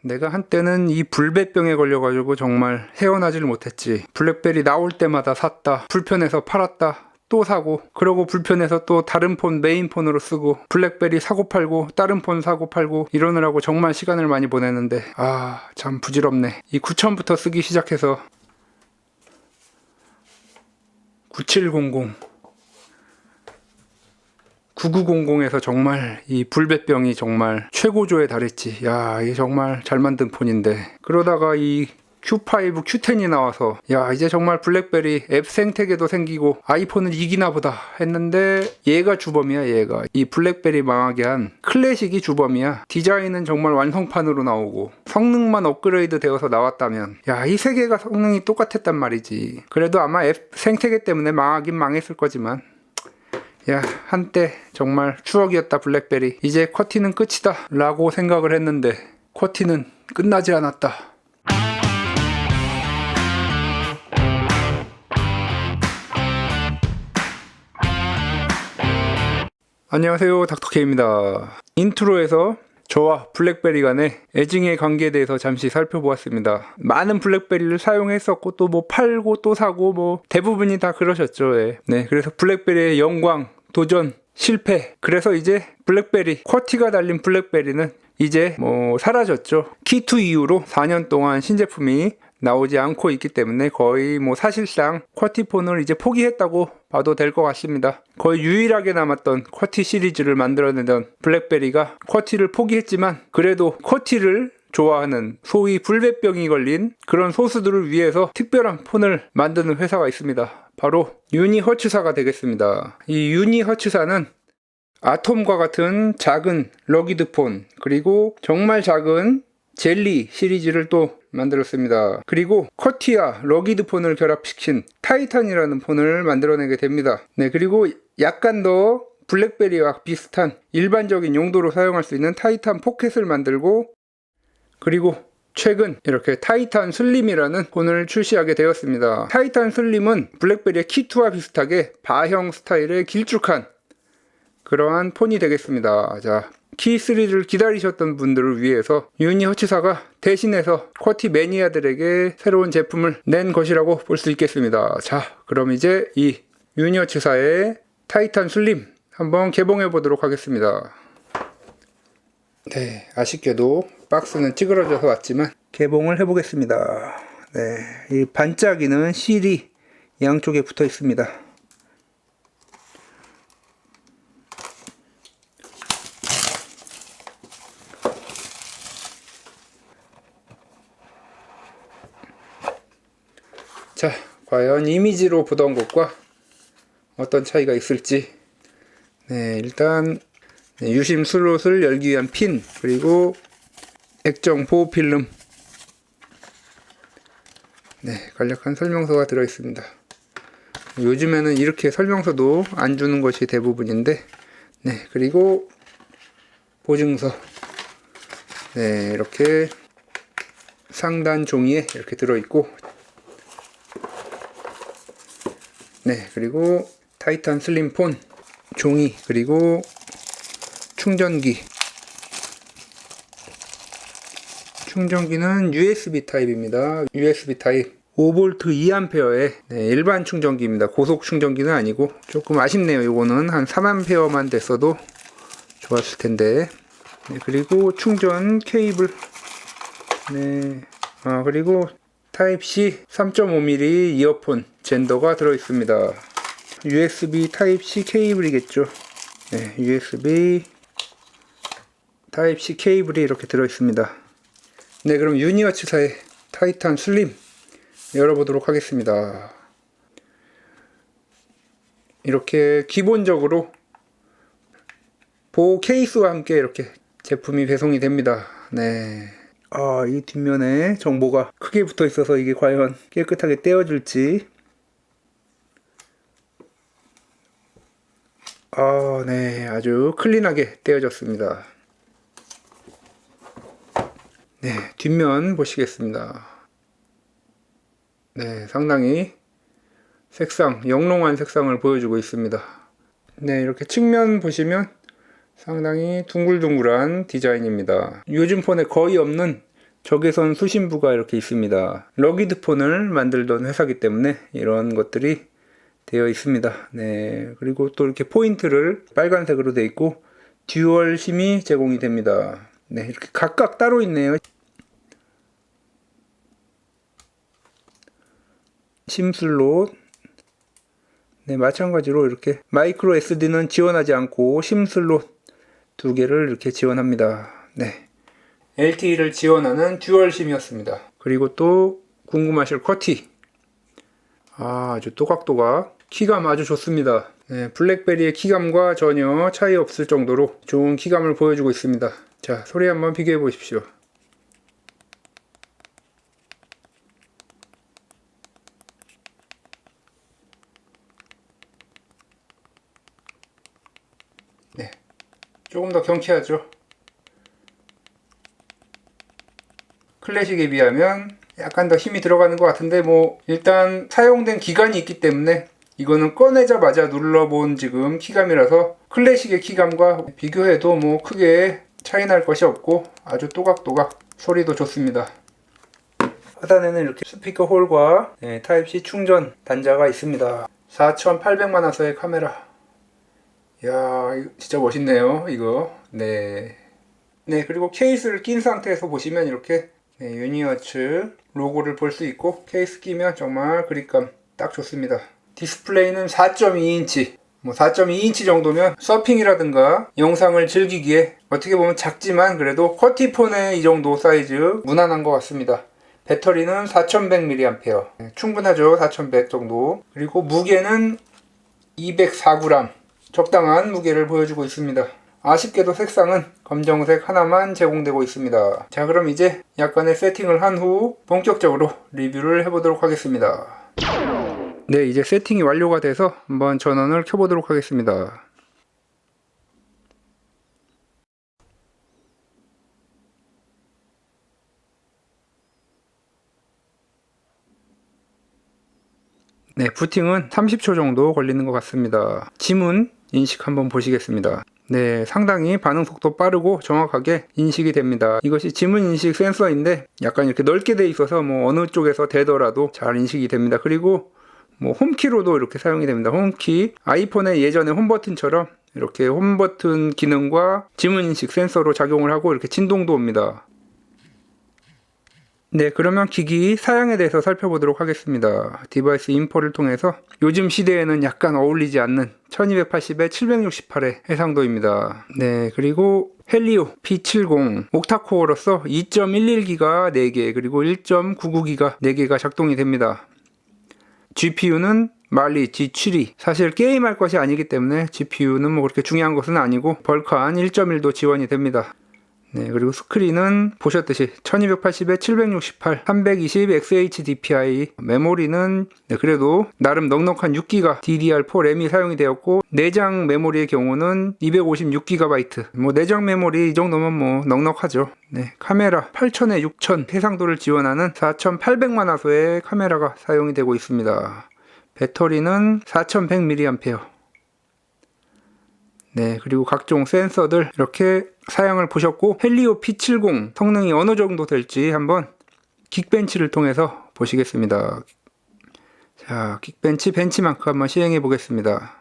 내가 한때는 이 불배병에 걸려가지고 정말 헤어나질 못했지. 블랙베리 나올 때마다 샀다, 불편해서 팔았다, 또 사고, 그러고 불편해서 또 다른 폰 메인폰으로 쓰고, 블랙베리 사고 팔고 다른 폰 사고 팔고 이러느라고 정말 시간을 많이 보냈는데 참 부질없네. 이 9000부터 쓰기 시작해서 9700, 9900에서 정말 이 불배병이 정말 최고조에 달했지. 이게 정말 잘 만든 폰인데, 그러다가 이 Q5, Q10이 나와서 이제 정말 블랙베리 앱 생태계도 생기고 아이폰을 이기나 보다 했는데, 얘가 주범이야. 얘가 이 블랙베리 망하게 한 클래식이 주범이야. 디자인은 정말 완성판으로 나오고 성능만 업그레이드 되어서 나왔다면 이 세 개가 성능이 똑같았단 말이지. 그래도 아마 앱 생태계 때문에 망하긴 망했을 거지만, 한때 정말 추억이었다 블랙베리. 이제 쿼티는 끝이다 라고 생각을 했는데 쿼티는 끝나지 않았다. 안녕하세요, 닥터케입니다. 인트로에서 저와 블랙베리 간의 애증의 관계에 대해서 잠시 살펴보았습니다. 많은 블랙베리를 사용했었고 또 뭐 팔고 또 사고 뭐 대부분이 다 그러셨죠. 네, 그래서 블랙베리의 영광, 도전, 실패. 그래서 이제 블랙베리, 쿼티가 달린 블랙베리는 이제 뭐 사라졌죠. 키2 이후로 4년 동안 신제품이 나오지 않고 있기 때문에 거의 뭐 사실상 쿼티폰을 이제 포기했다고 봐도 될 것 같습니다. 거의 유일하게 남았던 쿼티 시리즈를 만들어내던 블랙베리가 쿼티를 포기했지만, 그래도 쿼티를 좋아하는 소위 불배병이 걸린 그런 소수들을 위해서 특별한 폰을 만드는 회사가 있습니다. 바로 유니허츠사가 되겠습니다. 이 유니허츠사는 아톰과 같은 작은 러기드 폰, 그리고 정말 작은 젤리 시리즈를 또 만들었습니다. 그리고 쿼티와 러기드 폰을 결합시킨 타이탄이라는 폰을 만들어내게 됩니다. 네, 그리고 약간 더 블랙베리와 비슷한 일반적인 용도로 사용할 수 있는 타이탄 포켓을 만들고, 그리고 최근 이렇게 타이탄 슬림이라는 폰을 출시하게 되었습니다. 타이탄 슬림은 블랙베리의 키2와 비슷하게 바형 스타일의 길쭉한 그러한 폰이 되겠습니다. 키3를 기다리셨던 분들을 위해서 유니허츠사가 대신해서 쿼티 매니아들에게 새로운 제품을 낸 것이라고 볼 수 있겠습니다. 그럼 이제 이 유니허츠사의 타이탄 슬림 한번 개봉해 보도록 하겠습니다. 네, 아쉽게도 박스는 찌그러져서 왔지만 개봉을 해보겠습니다. 네, 이 반짝이는 실이 양쪽에 붙어 있습니다. 과연 이미지로 보던 것과 어떤 차이가 있을지. 네, 일단 유심 슬롯을 열기 위한 핀, 그리고 액정 보호 필름, 간략한 설명서가 들어있습니다. 요즘에는 이렇게 설명서도 안 주는 것이 대부분인데, 그리고 보증서, 이렇게 상단 종이에 이렇게 들어있고, 그리고 타이탄 슬림 폰 종이, 그리고 충전기는 USB 타입입니다. USB 타입 5V 2A의 일반 충전기입니다. 고속 충전기는 아니고 조금 아쉽네요. 이거는 한 3A 됐어도 좋았을 텐데. 그리고 충전 케이블, 그리고 타입C 3.5mm 이어폰 젠더가 들어있습니다. USB 타입C 케이블이겠죠. USB 타입C 케이블이 이렇게 들어있습니다. 그럼 유니허츠사의 타이탄 슬림 열어보도록 하겠습니다. 이렇게 기본적으로 보호 케이스와 함께 이렇게 제품이 배송이 됩니다. 이 뒷면에 정보가 크게 붙어 있어서 이게 과연 깨끗하게 떼어질지. 아주 클린하게 떼어졌습니다. 뒷면 보시겠습니다. 상당히 영롱한 색상을 보여주고 있습니다. 이렇게 측면 보시면 상당히 둥글둥글한 디자인입니다. 요즘 폰에 거의 없는 적외선 수신부가 이렇게 있습니다. 러기드 폰을 만들던 회사이기 때문에 이런 것들이 되어 있습니다. 네, 그리고 또 이렇게 포인트를 빨간색으로 되어 있고 듀얼 심이 제공이 됩니다. 네, 이렇게 각각 따로 있네요. 심 슬롯. 네, 마찬가지로 이렇게 마이크로 SD는 지원하지 않고 심 슬롯 2개를 이렇게 지원합니다. 네, LTE를 지원하는 듀얼 심이었습니다. 그리고 또 궁금하실 쿼티. 아주 또각또각. 키감 아주 좋습니다. 네, 블랙베리의 키감과 전혀 차이 없을 정도로 좋은 키감을 보여주고 있습니다. 자, 소리 한번 비교해 보십시오. 네, 조금 더 경쾌하죠. 클래식에 비하면 약간 더 힘이 들어가는 것 같은데, 뭐 일단 사용된 기간이 있기 때문에 이거는 꺼내자마자 눌러본 지금 키감이라서 클래식의 키감과 비교해도 뭐 크게 차이 날 것이 없고 아주 또각또각 소리도 좋습니다. 하단에는 이렇게 스피커 홀과 타입C 충전 단자가 있습니다. 4800만화소의 카메라. 이야, 이거 진짜 멋있네요, 이거. 네, 그리고 케이스를 낀 상태에서 보시면 이렇게 유니어츠 로고를 볼 수 있고, 케이스 끼면 정말 그립감 딱 좋습니다. 디스플레이는 4.2인치, 뭐 4.2인치 정도면 서핑이라든가 영상을 즐기기에 어떻게 보면 작지만 그래도 쿼티폰의 이 정도 사이즈 무난한 것 같습니다. 배터리는 4100mAh, 충분하죠. 4100 정도. 그리고 무게는 204g, 적당한 무게를 보여주고 있습니다. 아쉽게도 색상은 검정색 하나만 제공되고 있습니다. 자, 그럼 이제 약간의 세팅을 한 후 본격적으로 리뷰를 해보도록 하겠습니다. 네, 이제 세팅이 완료가 돼서 한번 전원을 켜보도록 하겠습니다. 네, 부팅은 30초 정도 걸리는 것 같습니다. 지문 인식 한번 보시겠습니다. 네, 상당히 반응 속도 빠르고 정확하게 인식이 됩니다. 이것이 지문 인식 센서인데 약간 이렇게 넓게 돼 있어서 뭐 어느 쪽에서 대더라도 잘 인식이 됩니다. 그리고 뭐 홈키로도 이렇게 사용이 됩니다. 홈키, 아이폰의 예전의 홈버튼처럼 이렇게 홈버튼 기능과 지문 인식 센서로 작용을 하고 이렇게 진동도 옵니다. 네, 그러면 기기 사양에 대해서 살펴보도록 하겠습니다. 디바이스 인포를 통해서 요즘 시대에는 약간 어울리지 않는 1280에 768의 해상도입니다. 네, 그리고 헬리오 P70 옥타코어로서 2.11기가 4개, 그리고 1.99기가 4개가 작동이 됩니다. GPU는 말리 G7이, 사실 게임할 것이 아니기 때문에 GPU는 뭐 그렇게 중요한 것은 아니고 벌크한 1.1도 지원이 됩니다. 네, 그리고 스크린은 보셨듯이 1280에 768, 320 XHDPI, 메모리는 그래도 나름 넉넉한 6기가 DDR4 램이 사용이 되었고, 내장 메모리의 경우는 256GB, 뭐 내장 메모리 이 정도면 뭐 넉넉하죠. 네, 카메라 8000에 6000 해상도를 지원하는 4800만화소의 카메라가 사용이 되고 있습니다. 배터리는 4100mAh. 네, 그리고 각종 센서들 이렇게 사양을 보셨고, 헬리오 P70 성능이 어느 정도 될지 한번 긱벤치를 통해서 보시겠습니다. 자, 긱벤치 벤치마크 한번 시행해 보겠습니다.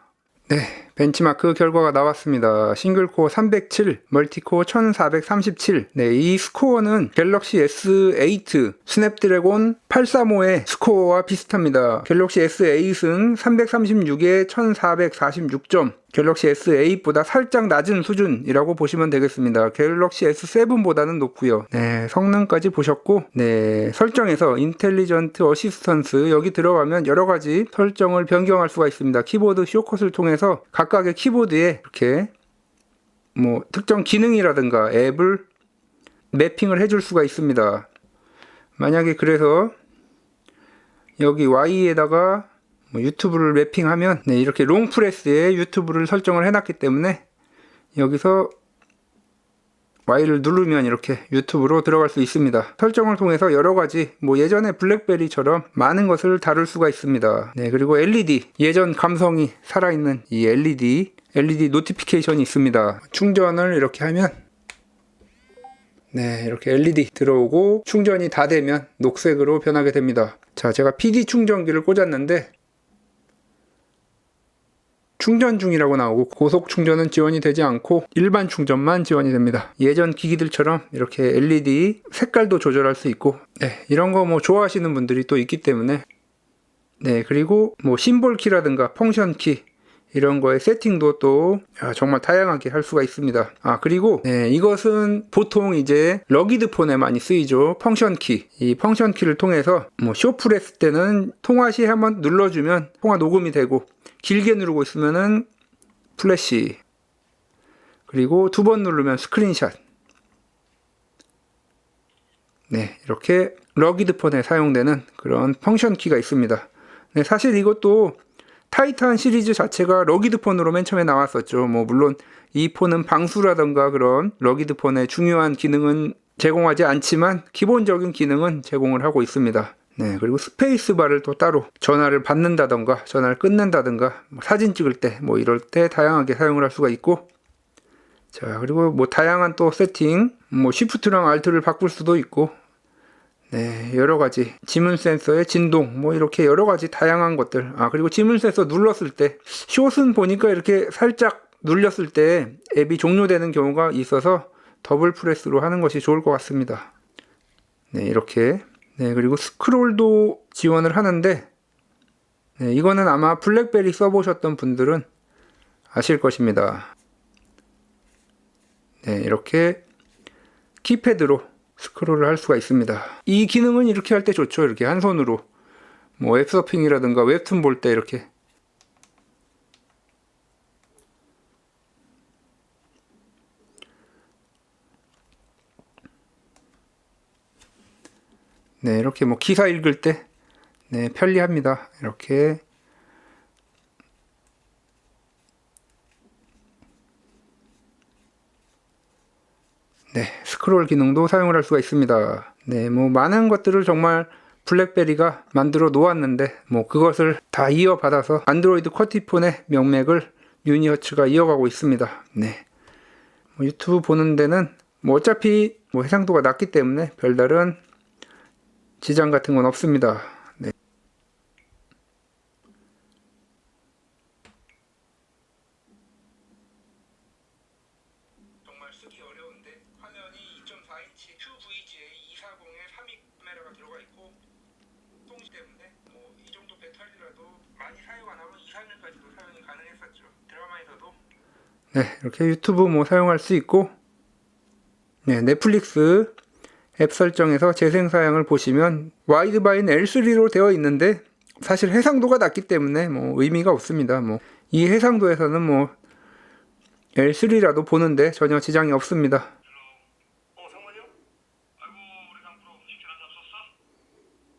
네, 벤치마크 결과가 나왔습니다. 싱글코어 307, 멀티코어 1437. 네, 이 스코어는 갤럭시 S8 스냅드래곤 835의 스코어와 비슷합니다. 갤럭시 S8은 336에 1446점, 갤럭시 S8보다 살짝 낮은 수준이라고 보시면 되겠습니다. 갤럭시 S7보다는 높고요. 네, 성능까지 보셨고, 네, 설정에서 인텔리전트 어시스턴스 여기 들어가면 여러가지 설정을 변경할 수가 있습니다. 키보드 쇼컷을 통해서 각각의 키보드에 이렇게 뭐 특정 기능이라든가 앱을 매핑을 해줄 수가 있습니다. 만약에 그래서 여기 Y에다가 뭐 유튜브를 매핑하면, 네, 이렇게 롱프레스에 유튜브를 설정을 해놨기 때문에 여기서 Y를 누르면 이렇게 유튜브로 들어갈 수 있습니다. 설정을 통해서 여러가지 뭐 예전에 블랙베리처럼 많은 것을 다룰 수가 있습니다. 네, 그리고 LED, 예전 감성이 살아있는 이 LED 노티피케이션이 있습니다. 충전을 이렇게 하면 네, 이렇게 LED 들어오고 충전이 다 되면 녹색으로 변하게 됩니다. 자, 제가 PD 충전기를 꽂았는데 충전 중이라고 나오고 고속 충전은 지원이 되지 않고 일반 충전만 지원이 됩니다. 예전 기기들처럼 이렇게 LED 색깔도 조절할 수 있고, 네, 이런 거 뭐 좋아하시는 분들이 또 있기 때문에, 네, 그리고 뭐 심볼 키라든가 펑션 키 이런 거의 세팅도 또 정말 다양하게 할 수가 있습니다. 그리고 네, 이것은 보통 이제 러기드 폰에 많이 쓰이죠. 펑션 키. 이 펑션 키를 통해서 뭐 쇼프를 했을 때는 통화 시 한번 눌러주면 통화 녹음이 되고, 길게 누르고 있으면은 플래시, 그리고 두 번 누르면 스크린샷. 네, 이렇게 러기드 폰에 사용되는 그런 펑션 키가 있습니다. 네, 사실 이것도 타이탄 시리즈 자체가 러기드 폰으로 맨 처음에 나왔었죠. 뭐 물론 이 폰은 방수라던가 그런 러기드 폰의 중요한 기능은 제공하지 않지만 기본적인 기능은 제공을 하고 있습니다. 네, 그리고 스페이스바를 또 따로 전화를 받는다던가 전화를 끊는다던가 뭐 사진 찍을 때 뭐 이럴 때 다양하게 사용을 할 수가 있고, 자, 그리고 뭐 다양한 또 세팅, 뭐 쉬프트랑 알트를 바꿀 수도 있고, 네, 여러 가지 지문 센서의 진동, 뭐 이렇게 여러 가지 다양한 것들. 그리고 지문 센서 눌렀을 때 숏은 보니까 이렇게 살짝 눌렸을 때 앱이 종료되는 경우가 있어서 더블 프레스로 하는 것이 좋을 것 같습니다. 네, 이렇게. 네, 그리고 스크롤도 지원을 하는데, 네, 이거는 아마 블랙베리 써보셨던 분들은 아실 것입니다. 네, 이렇게 키패드로 스크롤을 할 수가 있습니다. 이 기능은 이렇게 할 때 좋죠. 이렇게 한 손으로 뭐 웹서핑이라든가 웹툰 볼 때 이렇게. 네, 이렇게 뭐 기사 읽을 때 네, 편리합니다. 이렇게. 네, 스크롤 기능도 사용을 할 수가 있습니다. 네, 뭐 많은 것들을 정말 블랙베리가 만들어 놓았는데 뭐 그것을 다 이어받아서 안드로이드 쿼티폰의 명맥을 유니허츠가 이어가고 있습니다. 네, 뭐 유튜브 보는 데는 뭐 어차피 뭐 해상도가 낮기 때문에 별다른 지장 같은 건 없습니다. 네. 정말 쓰기 어려운데 화면이 2.4인치 2VGA 240에 3위 카메라가 들어가 있고, 통신 때문에 뭐 이 정도 배터리라도 많이 사용 안 하면 2, 3일까지도 사용이 가능했었죠. 드라마에서도. 네, 이렇게 유튜브 뭐 사용할 수 있고, 네, 넷플릭스 앱 설정에서 재생 사양을 보시면 와이드바인 L3로 되어 있는데 사실 해상도가 낮기 때문에 뭐 의미가 없습니다. 뭐 이 해상도에서는 뭐 L3라도 보는데 전혀 지장이 없습니다. 상만이 형? 아이고 우리 강프로 식혜 한잔 썼어?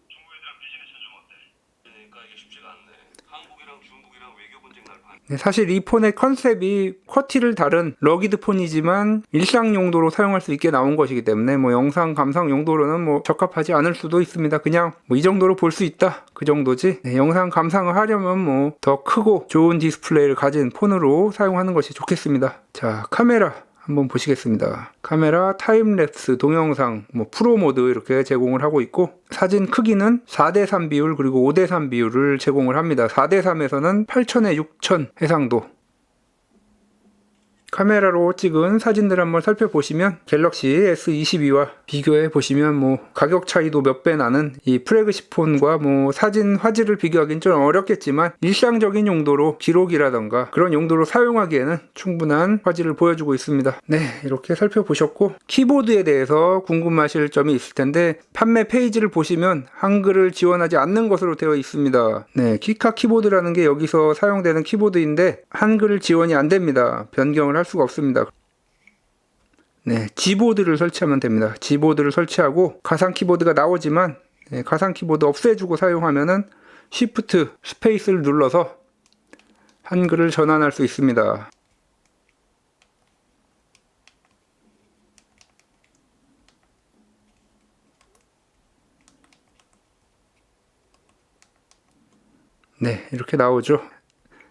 중국 애들이랑 비즈니스 좀 어때? 그러니까 이게 쉽지가 않네. 한국이랑 중국이랑 외교 분쟁 날 반. 네, 사실 이 폰의 컨셉이 쿼티를 다른 러기드 폰이지만 일상 용도로 사용할 수 있게 나온 것이기 때문에 뭐 영상 감상 용도로는 뭐 적합하지 않을 수도 있습니다. 그냥 뭐 이 정도로 볼 수 있다 그 정도지. 네, 영상 감상을 하려면 뭐 더 크고 좋은 디스플레이를 가진 폰으로 사용하는 것이 좋겠습니다. 자, 카메라 한번 보시겠습니다. 카메라 타임랩스 동영상 뭐 프로 모드 이렇게 제공을 하고 있고, 사진 크기는 4:3 비율 그리고 5:3 비율을 제공을 합니다. 4:3에서는 8000에 6000 해상도. 카메라로 찍은 사진들 한번 살펴보시면 갤럭시 S22와 비교해 보시면 뭐 가격 차이도 몇 배 나는 이 플래그십 폰과 뭐 사진 화질을 비교하기는 좀 어렵겠지만 일상적인 용도로 기록이라던가 그런 용도로 사용하기에는 충분한 화질을 보여주고 있습니다. 네, 이렇게 살펴보셨고, 키보드에 대해서 궁금하실 점이 있을 텐데 판매 페이지를 보시면 한글을 지원하지 않는 것으로 되어 있습니다. 네, 키카 키보드라는 게 여기서 사용되는 키보드인데 한글을 지원이 안 됩니다. 변경을 할 수가 없습니다. 네, G보드를 설치하면 됩니다. G보드를 설치하고 가상 키보드가 나오지만 가상 키보드 없애주고 사용하면은 Shift 스페이스를 눌러서 한글을 전환할 수 있습니다. 네, 이렇게 나오죠.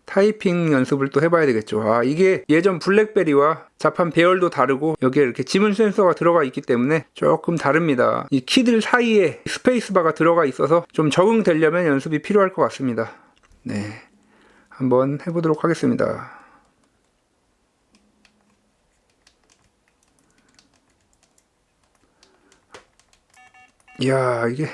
타이핑 연습을 또 해봐야 되겠죠. 아, 이게 예전 블랙베리와 자판 배열도 다르고 여기에 이렇게 지문 센서가 들어가 있기 때문에 조금 다릅니다. 이 키들 사이에 스페이스바가 들어가 있어서 좀 적응되려면 연습이 필요할 것 같습니다. 네, 한번 해보도록 하겠습니다. 이야, 이게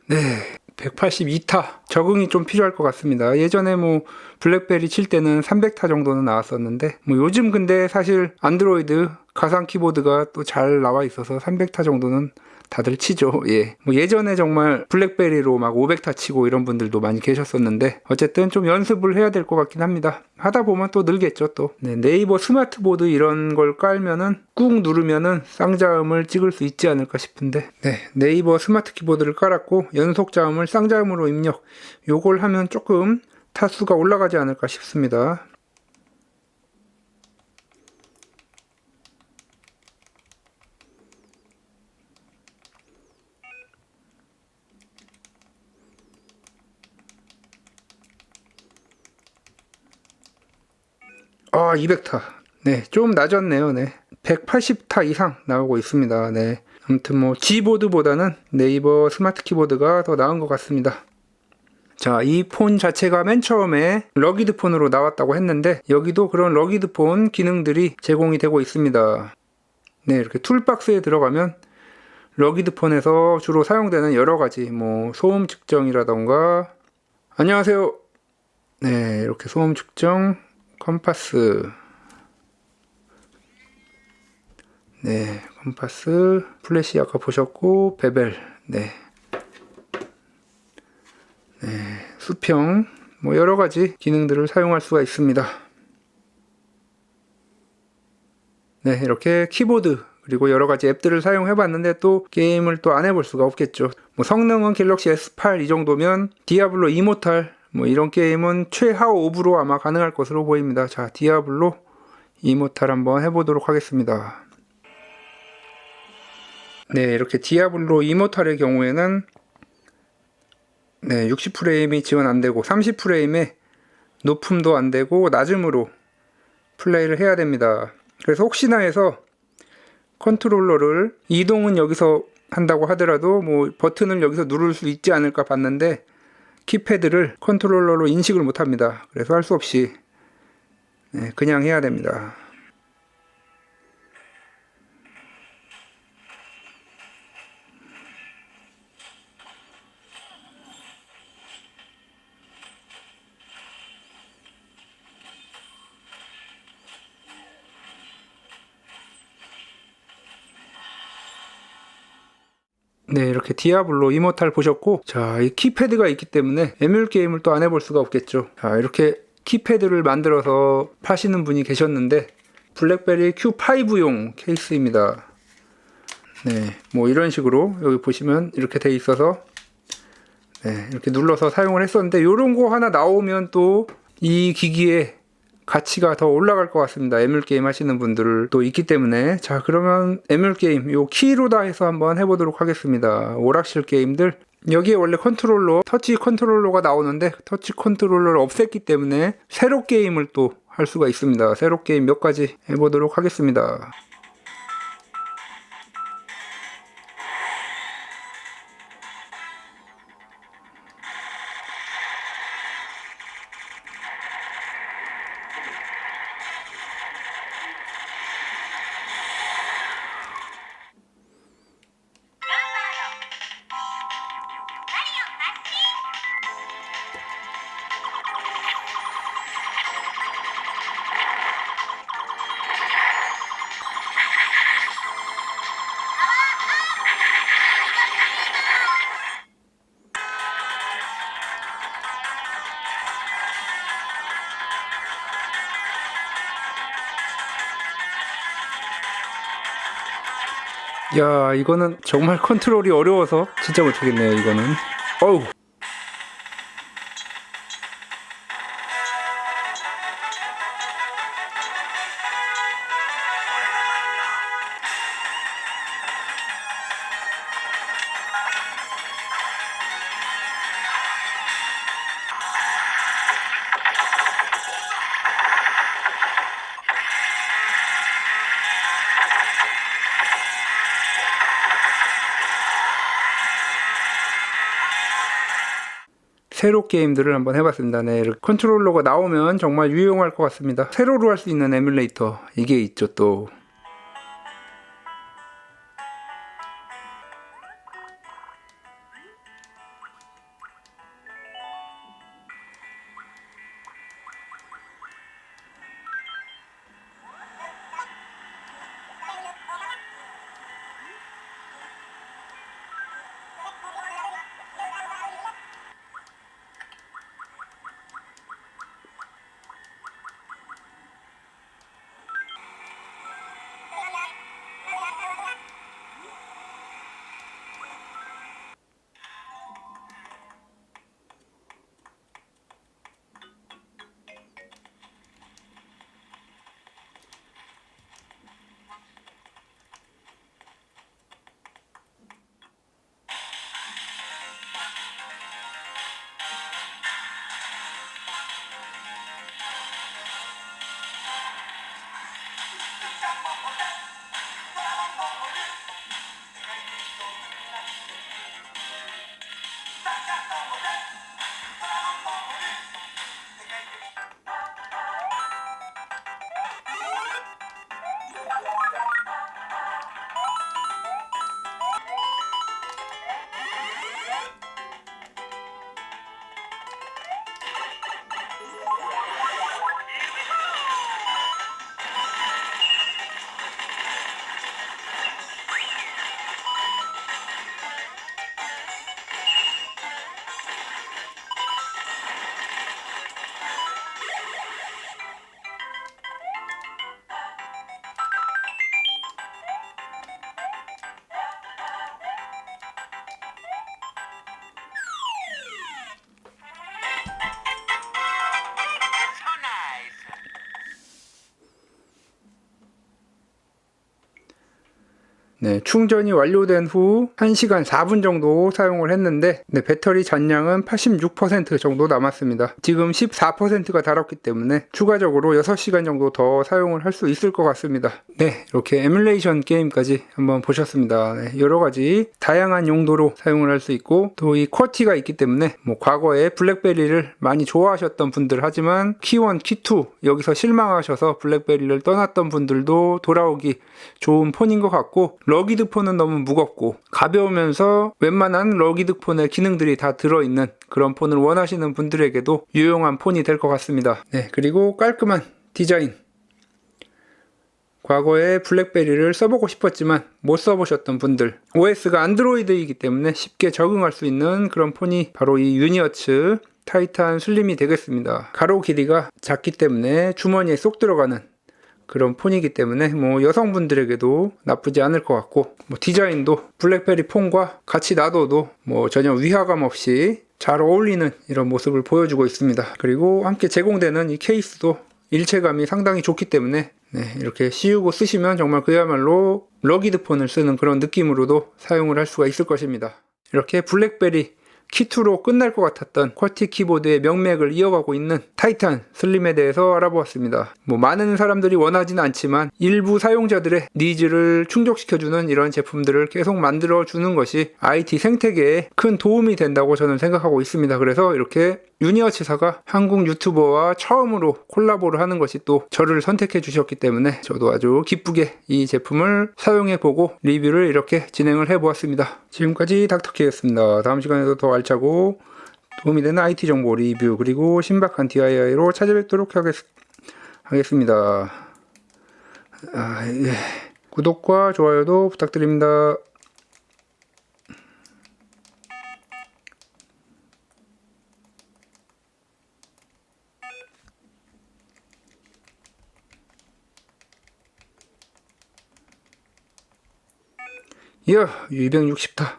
네, 182타 적응이 좀 필요할 것 같습니다. 예전에 뭐 블랙베리 칠 때는 300타 정도는 나왔었는데 뭐 요즘 근데 사실 안드로이드 가상 키보드가 또 잘 나와 있어서 300타 정도는 다들 치죠. 예. 뭐 예전에 정말 블랙베리로 막 500타 치고 이런 분들도 많이 계셨었는데 어쨌든 좀 연습을 해야 될 것 같긴 합니다. 하다 보면 또 늘겠죠 또. 네, 네이버 스마트보드 이런 걸 깔면은 꾹 누르면은 쌍자음을 찍을 수 있지 않을까 싶은데 네, 네이버 스마트 키보드를 깔았고 연속자음을 쌍자음으로 입력 요걸 하면 조금 타수가 올라가지 않을까 싶습니다. 아, 200타. 네, 좀 낮았네요. 네. 180타 이상 나오고 있습니다. 네. 아무튼 뭐 G보드보다는 네이버 스마트 키보드가 더 나은 것 같습니다. 자, 이 폰 자체가 맨 처음에 러기드 폰으로 나왔다고 했는데 여기도 그런 러기드 폰 기능들이 제공이 되고 있습니다. 네, 이렇게 툴박스에 들어가면 러기드 폰에서 주로 사용되는 여러 가지 뭐 소음 측정이라던가 안녕하세요. 네, 이렇게 소음 측정 컴파스, 네, 컴파스, 플래시 아까 보셨고, 베벨, 네, 네, 수평, 뭐 여러 가지 기능들을 사용할 수가 있습니다. 네, 이렇게 키보드 그리고 여러 가지 앱들을 사용해 봤는데 또 게임을 또 안 해볼 수가 없겠죠. 뭐 성능은 갤럭시 S8 이 정도면 디아블로 이모탈 뭐 이런 게임은 최하위 오브로 아마 가능할 것으로 보입니다. 자, 디아블로 이모탈 한번 해보도록 하겠습니다. 네, 이렇게 디아블로 이모탈의 경우에는 네, 60프레임이 지원 안되고 30프레임에 높음도 안되고 낮음으로 플레이를 해야 됩니다. 그래서 혹시나 해서 컨트롤러를 이동은 여기서 한다고 하더라도 뭐 버튼을 여기서 누를 수 있지 않을까 봤는데 키패드를 컨트롤러로 인식을 못합니다. 그래서 할 수 없이 네, 그냥 해야 됩니다. 네, 이렇게 디아블로 이모탈 보셨고, 자, 이 키패드가 있기 때문에 에뮬 게임을 또 안 해볼 수가 없겠죠. 자, 이렇게 키패드를 만들어서 파시는 분이 계셨는데 블랙베리 Q5용 케이스입니다. 네, 뭐 이런 식으로 여기 보시면 이렇게 돼 있어서 네, 이렇게 눌러서 사용을 했었는데 요런 거 하나 나오면 또 이 기기에 가치가 더 올라갈 것 같습니다. 에뮬 게임 하시는 분들도 있기 때문에. 자, 그러면 에뮬 게임 요 키로다 해서 한번 해보도록 하겠습니다. 오락실 게임들 여기에 원래 컨트롤러 터치 컨트롤러가 나오는데 터치 컨트롤러를 없앴기 때문에 세로 게임을 또 할 수가 있습니다. 세로 게임 몇 가지 해보도록 하겠습니다. 야, 이거는 정말 컨트롤이 어려워서 진짜 못하겠네요, 이거는. 어우. 세로 게임들을 한번 해봤습니다. 네, 이렇게 컨트롤러가 나오면 정말 유용할 것 같습니다. 세로로 할 수 있는 에뮬레이터 이게 있죠 또. 네, 충전이 완료된 후 1시간 4분 정도 사용을 했는데 네, 배터리 잔량은 86% 정도 남았습니다. 지금 14%가 달았기 때문에 추가적으로 6시간 정도 더 사용을 할 수 있을 것 같습니다. 네, 이렇게 에뮬레이션 게임까지 한번 보셨습니다. 네, 여러가지 다양한 용도로 사용을 할 수 있고 또 이 쿼티가 있기 때문에 뭐 과거에 블랙베리를 많이 좋아하셨던 분들 하지만 키1, 키2 여기서 실망하셔서 블랙베리를 떠났던 분들도 돌아오기 좋은 폰인 것 같고 러기드 폰은 너무 무겁고 가벼우면서 웬만한 러기드 폰의 기능들이 다 들어있는 그런 폰을 원하시는 분들에게도 유용한 폰이 될 것 같습니다. 네, 그리고 깔끔한 디자인. 과거에 블랙베리를 써보고 싶었지만 못 써보셨던 분들, OS가 안드로이드이기 때문에 쉽게 적응할 수 있는 그런 폰이 바로 이 유니어츠 타이탄 슬림이 되겠습니다. 가로 길이가 작기 때문에 주머니에 쏙 들어가는 그런 폰이기 때문에 뭐 여성분들에게도 나쁘지 않을 것 같고 뭐 디자인도 블랙베리 폰과 같이 놔둬도 뭐 전혀 위화감 없이 잘 어울리는 이런 모습을 보여주고 있습니다. 그리고 함께 제공되는 이 케이스도 일체감이 상당히 좋기 때문에 네, 이렇게 씌우고 쓰시면 정말 그야말로 러기드 폰을 쓰는 그런 느낌으로도 사용을 할 수가 있을 것입니다. 이렇게 블랙베리 키2로 끝날 것 같았던 쿼티 키보드의 명맥을 이어가고 있는 타이탄 슬림에 대해서 알아보았습니다. 뭐 많은 사람들이 원하지는 않지만 일부 사용자들의 니즈를 충족시켜주는 이런 제품들을 계속 만들어주는 것이 IT 생태계에 큰 도움이 된다고 저는 생각하고 있습니다. 그래서 이렇게 유니어치사가 한국 유튜버와 처음으로 콜라보를 하는 것이 또 저를 선택해 주셨기 때문에 저도 아주 기쁘게 이 제품을 사용해보고 리뷰를 이렇게 진행을 해보았습니다. 지금까지 닥터케이였습니다. 다음 시간에도 더 알차고 도움이 되는 IT 정보 리뷰 그리고 신박한 DIY로 찾아뵙도록 하겠습니다. 예. 구독과 좋아요도 부탁드립니다. 이야 260타.